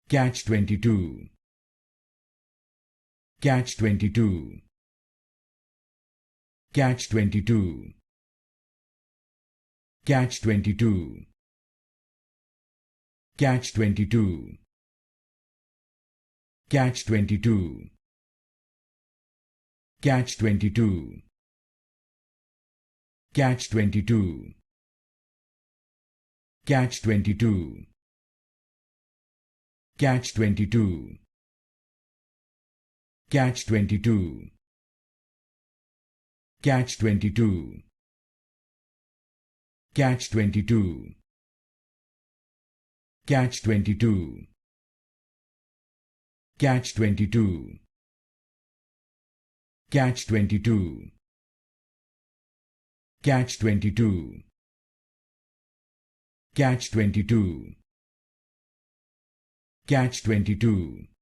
Catch-22. Catch-22. Catch-22. Catch-22. Catch-22. Catch-22. Catch-22. Catch-22. Catch-22. Catch-22. Catch-22. Catch-22. Catch-22. Catch-22. Catch-22. Catch-22. Catch-22. Catch-22. Catch-22.